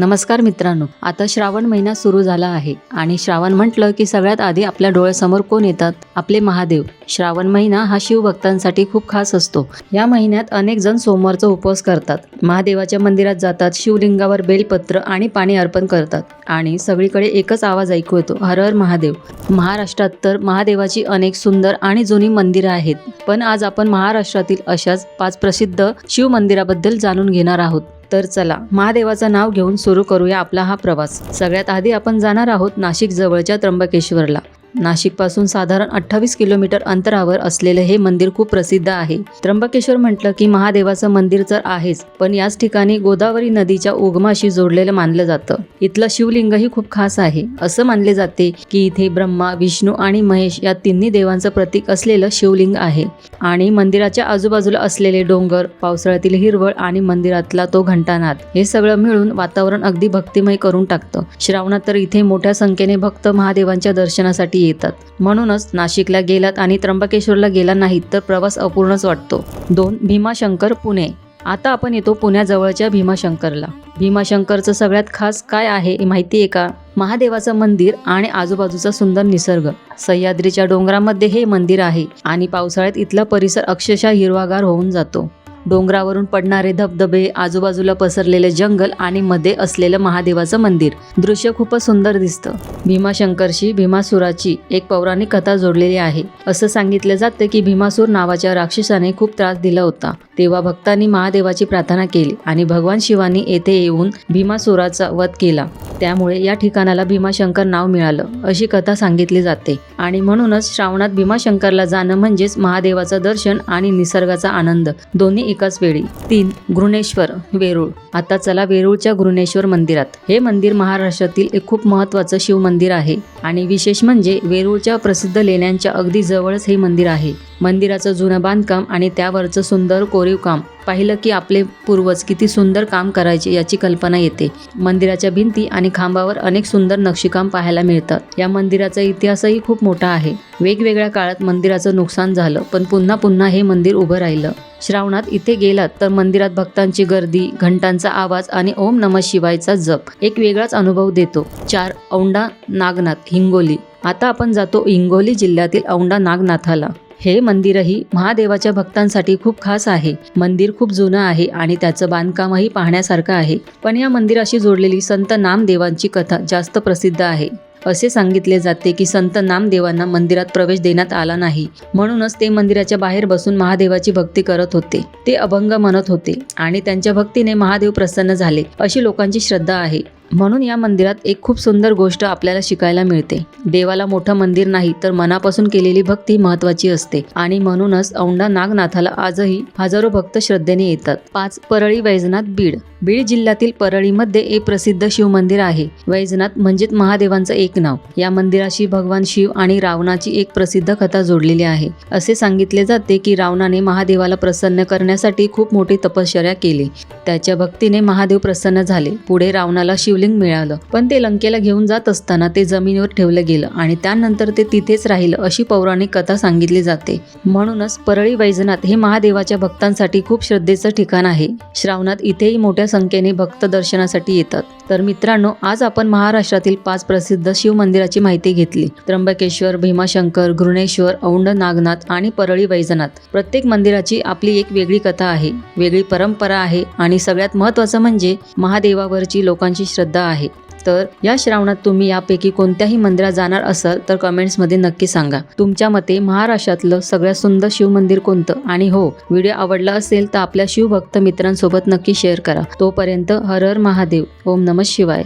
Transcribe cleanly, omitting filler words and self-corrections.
नमस्कार मित्रांनो, आता श्रावण महिना सुरू झाला आहे आणि श्रावण म्हटलं की सगळ्यात आधी आपल्या डोळ्यासमोर कोण येतात? आपले महादेव. श्रावण महिना हा शिवभक्तांसाठी खूप खास असतो. या महिन्यात अनेक जण सोमवारचा उपवास करतात, महादेवाच्या मंदिरात जातात, शिवलिंगावर बेलपत्र आणि पाणी अर्पण करतात आणि सगळीकडे एकच आवाज ऐकू येतो, हर हर महादेव. महाराष्ट्रात तर महादेवाची अनेक सुंदर आणि जुनी मंदिरं आहेत, पण आज आपण महाराष्ट्रातील अशाच 5 प्रसिद्ध शिव मंदिराबद्दल जाणून घेणार आहोत. तर चला, महादेवाचं नाव घेऊन सुरू करूया आपला हा प्रवास. सगळ्यात आधी आपण जाणार आहोत नाशिक जवळच्या त्र्यंबकेश्वरला. नाशिकपासून साधारण 28 किलोमीटर अंतरावर असलेले हे मंदिर खूप प्रसिद्ध आहे. त्र्यंबकेश्वर म्हटलं की महादेवाचं मंदिर तर आहेच, पण याच ठिकाणी गोदावरी नदीच्या उगमाशी जोडलेलं मानलं जातं. इथलं शिवलिंगही खूप खास आहे. असं मानले जाते की इथे ब्रह्मा, विष्णू आणि महेश या तिन्ही देवांचं प्रतीक असलेलं शिवलिंग आहे. आणि मंदिराच्या आजूबाजूला असलेले डोंगर, पावसाळ्यातील हिरवळ आणि मंदिरातला तो घंटानाद, हे सगळं मिळून वातावरण अगदी भक्तिमय करून टाकतं. श्रावणात तर इथे मोठ्या संख्येने भक्त महादेवांच्या दर्शनासाठी येतात. म्हणूनच नाशिकला गेलात आणि त्र्यंबकेश्वरला गेला नाहीत तर प्रवास अपूर्णच वाटतो. 2. भीमाशंकर, पुणे. आता आपण येतो पुण्याजवळच्या भीमाशंकरला. भीमाशंकरचं सगळ्यात खास काय आहे हे माहिती आहे का? महादेवाचं मंदिर आणि आजूबाजूचा सुंदर निसर्ग. सह्याद्रीच्या डोंगरामध्ये हे मंदिर आहे आणि पावसाळ्यात इथला परिसर अक्षरशः हिरवागार होऊन जातो. डोंगरावरून पडणारे धबधबे, आजूबाजूला पसरलेले जंगल आणि मध्ये असलेलं महादेवाचं मंदिर, दृश्य खूपच सुंदर दिसतं. भीमाशंकरशी भीमासुराची एक पौराणिक कथा जोडलेली आहे. असं सांगितलं जातं की भीमासूर नावाच्या राक्षसाने खूप त्रास दिला होता. तेव्हा भक्तांनी महादेवाची प्रार्थना केली आणि भगवान शिवांनी येथे येऊन भीमासुराचा वध केला. त्यामुळे या ठिकाणाला भीमाशंकर नाव मिळालं, अशी कथा सांगितली जाते. आणि म्हणूनच श्रावणात भीमाशंकरला जाणं म्हणजेच महादेवाचं दर्शन आणि निसर्गाचा आनंद दोन्ही एकाच वेळी. 3. घृणेश्वर, वेरूळ. आता चला वेरूळच्या घृणेश्वर मंदिरात. हे मंदिर महाराष्ट्रातील एक खूप महत्त्वाचं शिव मंदिर आहे आणि विशेष म्हणजे वेरूळच्या प्रसिद्ध लेण्यांच्या अगदी जवळच हे मंदिर आहे. मंदिराचं जुनं बांधकाम आणि त्यावरचं सुंदर कोरीव काम पाहिलं की आपले पूर्वज किती सुंदर काम करायचे याची कल्पना येते. मंदिराच्या भिंती आणि खांबावर अनेक सुंदर नक्षीकाम पाहायला मिळतात. या मंदिराचा इतिहासही खूप मोठा आहे. वेगवेगळ्या काळात मंदिराचं नुकसान झालं, पण पुन्हा पुन्हा हे मंदिर उभं राहिलं. श्रावणात इथे गेलात तर मंदिरात भक्तांची गर्दी, घंटांचा आवाज आणि ओम नमः शिवायचा जप एक वेगळाच अनुभव देतो. 4. औंढा नागनाथ, हिंगोली. आता आपण जातो हिंगोली जिल्ह्यातील औंढा नागनाथाला. हे मंदिरही महादेवाच्या भक्तांसाठी खूप खास आहे. मंदिर खूप जुनं आहे आणि त्याचं बांधकामही पाहण्यासारखं आहे. पण या मंदिराशी जोडलेली संत नामदेवांची कथा जास्त प्रसिद्ध आहे. असे सांगितले जाते की संत नामदेवांना मंदिरात प्रवेश देण्यात आला नाही, म्हणूनच ते मंदिराच्या बाहेर बसून महादेवाची भक्ती करत होते. ते अभंग म्हणत होते आणि त्यांच्या भक्तीने महादेव प्रसन्न झाले, अशी लोकांची श्रद्धा आहे. म्हणून या मंदिरात एक खूप सुंदर गोष्ट आपल्याला शिकायला मिळते. देवाला मोठं मंदिर नाही तर मनापासून केलेली भक्ती महत्त्वाची असते आणि म्हणूनच औंढा नागनाथाला आजही हजारो भक्त श्रद्धेने येतात. 5. परळी वैजनाथ, बीड. बीड जिल्ह्यातील परळीमध्ये एक प्रसिद्ध शिव मंदिर आहे. वैजनाथ म्हणजेच महादेवांचं एक नाव. या मंदिराशी भगवान शिव आणि रावणाची एक प्रसिद्ध कथा जोडलेली आहे. असे सांगितले जाते की रावणाने महादेवाला प्रसन्न करण्यासाठी खूप मोठी तपश्चर्या केली. त्याच्या भक्तीने महादेव प्रसन्न झाले. पुढे रावणाला शिवलिंग मिळालं, पण ते लंकेला घेऊन जात असताना ते जमिनीवर ठेवलं गेलं आणि त्यानंतर ते तिथेच राहिलं, अशी पौराणिक कथा सांगितली जाते. म्हणूनच परळी वैजनाथ हे महादेवाच्या भक्तांसाठी खूप श्रद्धेचं ठिकाण आहे. श्रावणात इथेही मोठ्या संख्येने भक्त दर्शनासाठी येतात. तर मित्रांनो, आज आपण महाराष्ट्रातील 5 प्रसिद्ध शिव मंदिराची माहिती घेतली. त्र्यंबकेश्वर, भीमाशंकर, घृणेश्वर, औंढा नागनाथ आणि परळी वैजनाथ. प्रत्येक मंदिराची आपली एक वेगळी कथा आहे, वेगळी परंपरा आहे आणि सगळ्यात महत्त्वाचं म्हणजे महादेवावरची लोकांची श्रद्धा आहे. तर या श्रावणात तुम्ही यापैकी कोणत्याही मंदिरात जाणार असाल तर कमेंट्समध्ये नक्की सांगा. तुमच्या मते महाराष्ट्रातलं सगळ्यात सुंदर शिव मंदिर कोणतं? आणि हो, व्हिडिओ आवडला असेल तर आपल्या शिवभक्त मित्रांसोबत नक्की शेअर करा. तोपर्यंत हर हर महादेव, ओम नमः शिवाय.